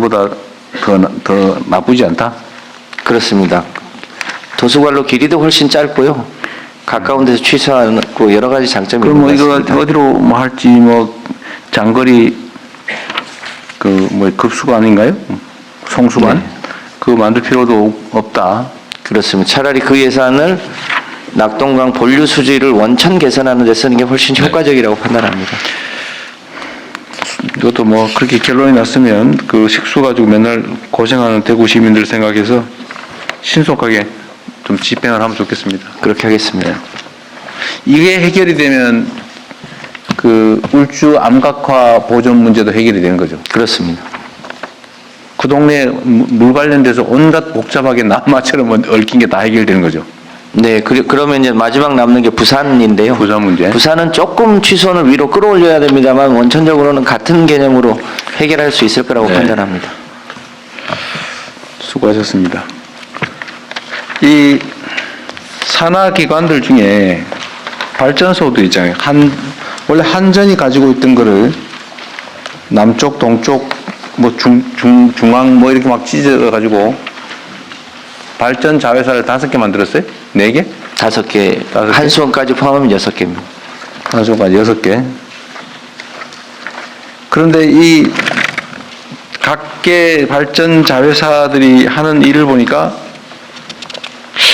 이거보다 더 나쁘지 않다? 그렇습니다. 도수관로 길이도 훨씬 짧고요. 가까운 데서 취소하고 여러 가지 장점이 그럼 있는 뭐 것 이거 같습니다. 어디로 뭐 할지 뭐 장거리 그 뭐 급수가 아닌가요? 송수관? 네. 그거 만들 필요도 없다. 그렇습니다. 차라리 그 예산을 낙동강 본류 수지를 원천 개선하는 데 쓰는 게 훨씬 효과적이라고 판단합니다. 이것도 뭐 그렇게 결론이 났으면 그 식수 가지고 맨날 고생하는 대구 시민들 생각해서 신속하게 좀 집행을 하면 좋겠습니다. 그렇게 하겠습니다. 이게 해결이 되면 그 울주 암각화 보존 문제도 해결이 되는 거죠. 그렇습니다. 그 동네 물 관련돼서 온갖 복잡하게 남아처럼 얽힌 게 다 해결되는 거죠. 네, 그러면 이제 마지막 남는 게 부산인데요. 부산 문제. 부산은 조금 취소는 위로 끌어올려야 됩니다만 원천적으로는 같은 개념으로 해결할 수 있을 거라고 네. 판단합니다. 수고하셨습니다. 이 산하 기관들 중에 발전소도 있잖아요. 원래 한전이 가지고 있던 거를 남쪽, 동쪽, 뭐 중앙 뭐 이렇게 막 찢어가지고 발전 자회사를 5개 만들었어요? 4개? 5개, 5개? 한수원까지 포함하면 6개입니다. 한수원까지 6개. 그런데 이 각계 발전 자회사들이 하는 일을 보니까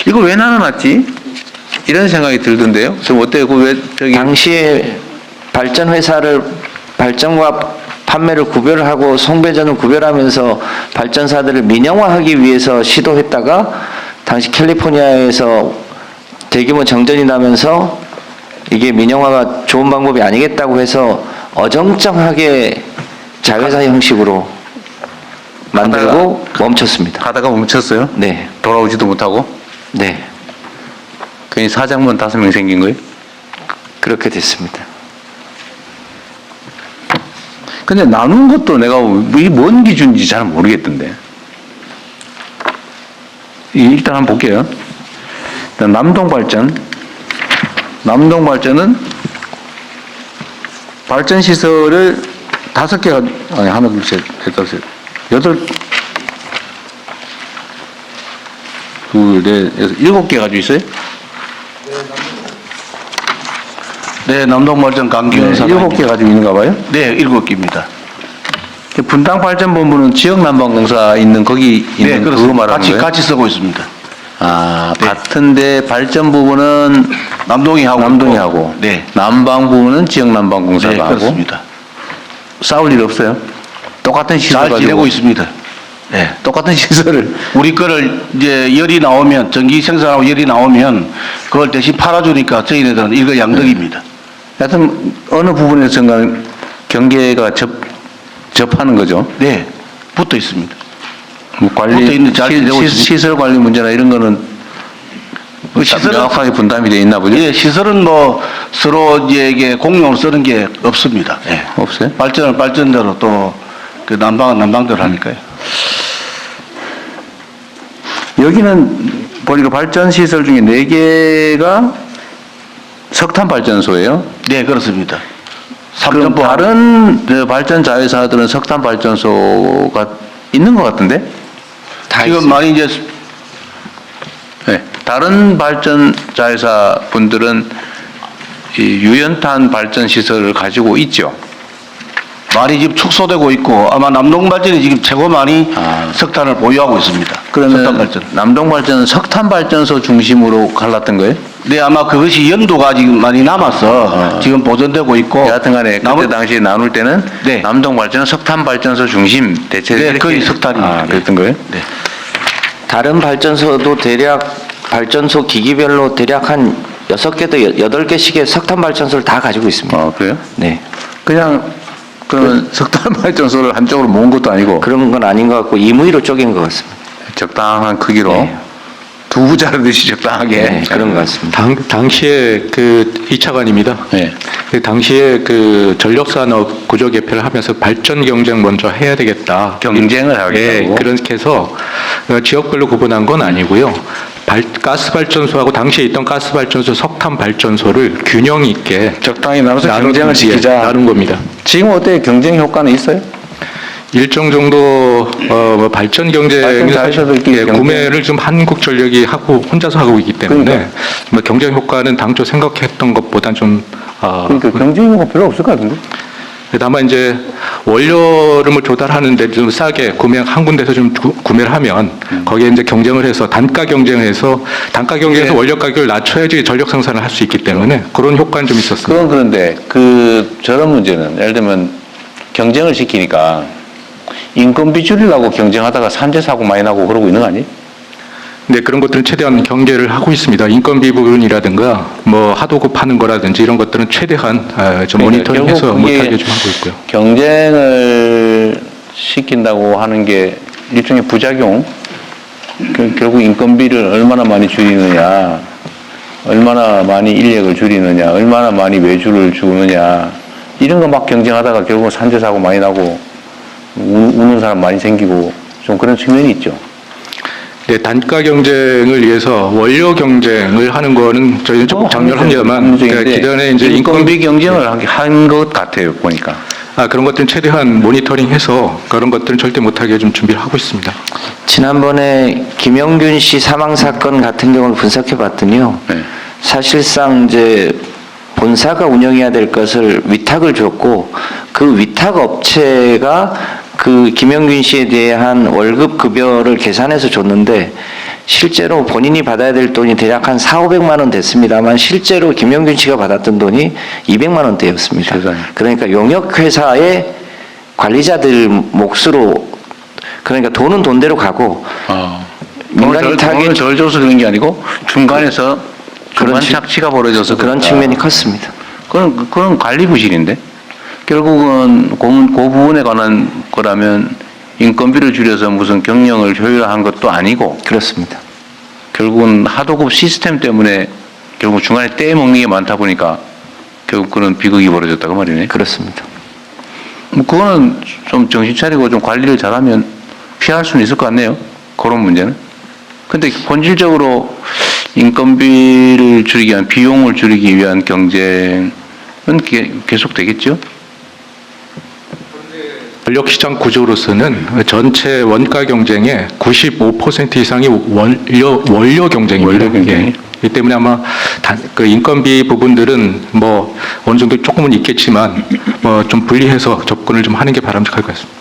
이거 왜 나눠놨지? 이런 생각이 들던데요. 좀 어때요? 왜 저기 당시에 발전 회사를 발전과 판매를 구별하고 송배전을 구별하면서 발전사들을 민영화하기 위해서 시도했다가 당시 캘리포니아에서 대규모 정전이 나면서 이게 민영화가 좋은 방법이 아니겠다고 해서 어정쩡하게 자회사 형식으로 만들고 멈췄습니다. 가다가 멈췄어요? 네, 돌아오지도 못하고? 네, 괜히 사장만 5명 생긴 거예요? 그렇게 됐습니다. 근데 나눈 것도 내가 이게 뭔 기준인지 잘 모르겠던데. 일단 한번 볼게요. 일단 남동발전. 남동발전은 발전시설을 5개가, 아니, 하나, 둘, 셋, 넷, 다섯, 여덟, 둘, 넷, 여섯, 7개 가지고 있어요? 네, 남동발전 강기훈 사장님. 7개 가지고 있는가 봐요? 네, 7개입니다. 분당발전본부는 지역난방공사 있는 거기 있는 네, 그거 그렇습니다. 말하는 거예요? 같이 쓰고 있습니다. 아, 네. 같은데 발전 부분은 남동이 하고 남동이 있고, 하고, 네, 남방 부분은 지역난방공사가 네, 하고. 그렇습니다. 싸울 일 없어요? 똑같은 시설 잘 가지고. 지내고 있습니다. 네. 똑같은 시설을. 우리 거를 이제 열이 나오면 전기 생산하고 열이 나오면 그걸 대신 팔아주니까 저희네들은 이거 양덕입니다. 하여튼 어느 부분에서는 경계가 접하는 거죠. 네, 붙어 있습니다. 뭐 관리, 붙어 있는 잘 지내고 있습니다. 시설 관리 문제나 이런 거는 그 시설은- 명확하게 분담이 되어 있나 보죠? 예, 시설은 뭐 서로 이게 공용으로 쓰는 게 없습니다. 예. 없어요? 발전을 발전대로 또 그 난방은 난방대로 하니까요. 여기는 보니까 발전 시설 중에 4개가 석탄 발전소예요. 네, 그렇습니다. 그럼 3점포 다른 그 발전 자회사들은 석탄 발전소가 있는 것 같은데? 다 지금 있습니다. 많이 이제 네. 다른 발전 자회사 분들은 이 유연탄 발전 시설을 가지고 있죠. 많이 지금 축소되고 있고 아마 남동발전이 지금 최고 많이 아. 석탄을 보유하고 있습니다. 그러면 석탄발전. 남동발전은 석탄 발전소 중심으로 갈랐던 거예요? 네, 아마 그것이 연도가 지금 많이 남아서 지금 보존되고 있고. 여하튼간에 그때 당시에 나눌 때는 네. 남동발전은 석탄 발전소 중심 대체 네, 거의 석탄입니다. 그랬던 거예요? 네. 다른 발전소도 대략 발전소 기기별로 대략 한 6개도 8개씩의 석탄 발전소를 다 가지고 있습니다. 아, 그래요? 네. 그냥 그러면 석탄 발전소를 한쪽으로 모은 것도 아니고 그런 건 아닌 것 같고 임의로 쪼갠 것 같습니다. 적당한 크기로 네. 두부 자르듯이 적당하게. 네, 그런 것 같습니다. 당시에 그 2차관입니다. 네. 그 당시에 그 전력산업 구조 개편을 하면서 발전 경쟁 먼저 해야 되겠다. 경쟁을 하겠다고. 예, 그렇게 해서 지역별로 구분한 건 아니고요. 가스 발전소하고 당시에 있던 가스 발전소, 석탄 발전소를 균형 있게 적당히 나눠서 나눈- 경쟁을 예, 시키자. 나눈 겁니다. 지금 어때요? 경쟁 효과는 있어요? 일정 정도 뭐 발전 경쟁 발전 자체들끼리 경쟁. 구매를 좀 한국전력이 하고 혼자서 하고 있기 때문에 그러니까. 뭐 경쟁 효과는 당초 생각했던 것보단 좀 그러니까 경쟁 효과 별로 없을 것 같은데. 다만 이제 원료를 뭐 조달하는데 좀 싸게 한 군데서 좀 구매를 하면 거기에 이제 경쟁을 해서 단가 경쟁해서 네. 원료 가격을 낮춰야지 전력 생산을 할 수 있기 때문에 그런 효과는 좀 있었습니다. 그건 그런데 저런 문제는 예를 들면 경쟁을 시키니까 인건비 줄이려고 경쟁하다가 산재 사고 많이 나고 그러고 있는 거 아니에요? 네, 그런 것들은 최대한 경계를 하고 있습니다. 인건비 부분이라든가 뭐 하도급 파는 거라든지 이런 것들은 최대한 좀 그러니까 모니터링해서 결국 그게 못하게 좀 하고 있고요. 경쟁을 시킨다고 하는 게 일종의 부작용. 결국 인건비를 얼마나 많이 줄이느냐, 얼마나 많이 인력을 줄이느냐, 얼마나 많이 외주를 주느냐 이런 거 막 경쟁하다가 결국 산재 사고 많이 나고 우는 사람 많이 생기고 좀 그런 측면이 있죠. 네, 단가 경쟁을 위해서 원료 경쟁을 하는 거는 저희는 조금 장려합니다만 문제인데 기존에 이제 인건비 경쟁을 한 것 같아요 보니까. 그런 것들은 최대한 모니터링해서 그런 것들은 절대 못하게 좀 준비를 하고 있습니다. 지난번에 김영균 씨 사망 사건 같은 경우를 분석해 봤더니요. 네. 사실상 이제 본사가 운영해야 될 것을 위탁을 줬고 그 위탁 업체가 그 김영균 씨에 대한 월급 급여를 계산해서 줬는데 실제로 본인이 받아야 될 돈이 대략 한 4,500만 원 됐습니다만 실제로 김영균 씨가 받았던 돈이 200만 원대였습니다. 세상에. 그러니까 용역회사의 관리자들 몫으로 그러니까 돈은 돈대로 가고 민간인 돈을 덜 줘서 그런 게 아니고 중간에서 중간 착취가 벌어져서 그런 그렇다. 측면이 컸습니다. 그건 관리 부실인데 결국은 그 부분에 관한 거라면 인건비를 줄여서 무슨 경영을 효율화한 것도 아니고 그렇습니다. 결국은 하도급 시스템 때문에 결국 중간에 떼먹는 게 많다 보니까 결국 그런 비극이 벌어졌다 그 말이네. 그렇습니다. 뭐 그거는 좀 정신 차리고 좀 관리를 잘하면 피할 수는 있을 것 같네요. 그런 문제는. 근데 본질적으로 인건비를 줄이기 위한 비용을 줄이기 위한 경쟁은 계속 되겠죠. 전력시장 구조로서는 전체 원가 경쟁의 95% 이상이 원료 경쟁입니다. 원료 경쟁이? 이 때문에 아마 그 인건비 부분들은 뭐 어느 정도 조금은 있겠지만 뭐 좀 분리해서 접근을 좀 하는 게 바람직할 것 같습니다.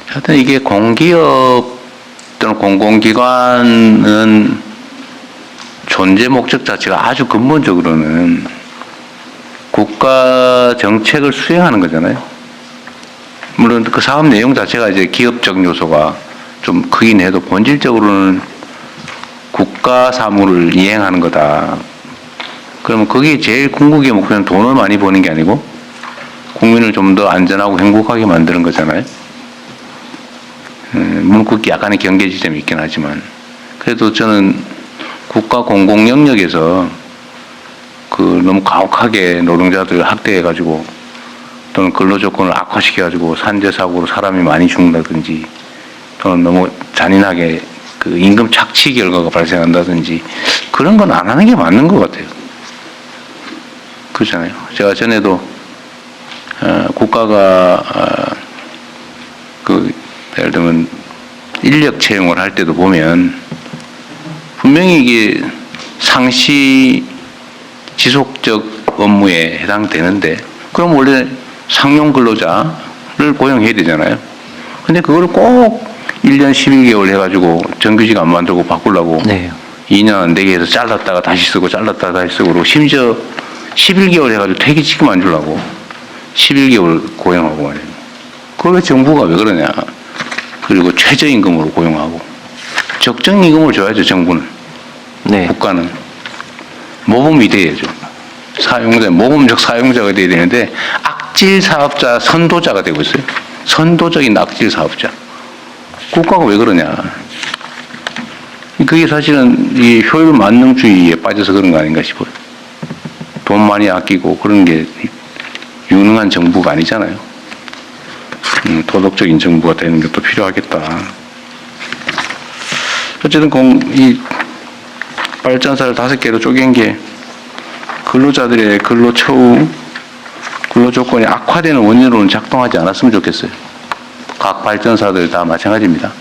하여튼 이게 공기업 또는 공공기관은 존재 목적 자체가 아주 근본적으로는 국가 정책을 수행하는 거잖아요. 물론 그 사업 내용 자체가 이제 기업적 요소가 좀 크긴 해도 본질적으로는 국가 사무를 이행하는 거다. 그러면 거기에 제일 궁극의 목표는 돈을 많이 버는 게 아니고 국민을 좀 더 안전하고 행복하게 만드는 거잖아요. 물론 그게 약간의 경계 지점이 있긴 하지만 그래도 저는 국가 공공 영역에서 그 너무 가혹하게 노동자들 학대해가지고 또는 근로 조건을 악화시켜가지고 산재 사고로 사람이 많이 죽는다든지 또는 너무 잔인하게 그 임금 착취 결과가 발생한다든지 그런 건 안 하는 게 맞는 것 같아요. 그렇잖아요. 제가 전에도 국가가 그 예를 들면 인력 채용을 할 때도 보면 분명히 이게 상시 지속적 업무에 해당되는데 그럼 원래 상용 근로자를 고용해야 되잖아요. 근데 그걸 꼭 1년 11개월 해가지고 정규직 안 만들고 바꾸려고 네. 2년 4개에서 잘랐다가 다시 쓰고 잘랐다가 다시 쓰고 그러고 심지어 11개월 해가지고 퇴직시키면 안 주려고 11개월 고용하고 말이에요. 그걸 왜 정부가 왜 그러냐. 그리고 최저임금으로 고용하고 적정임금을 줘야죠 정부는. 네. 국가는 모범이 돼야죠. 모범적 사용자가 돼야 되는데 악질 사업자 선도자가 되고 있어요. 선도적인 악질 사업자. 국가가 왜 그러냐. 그게 사실은 이 효율 만능주의에 빠져서 그런 거 아닌가 싶어요. 돈 많이 아끼고 그런 게 유능한 정부가 아니잖아요. 도덕적인 정부가 되는 것도 필요하겠다. 어쨌든 이 발전사를 5개로 쪼갠 게 근로자들의 근로 처우, 근로 조건이 악화되는 원인으로는 작동하지 않았으면 좋겠어요. 각 발전사들 다 마찬가지입니다.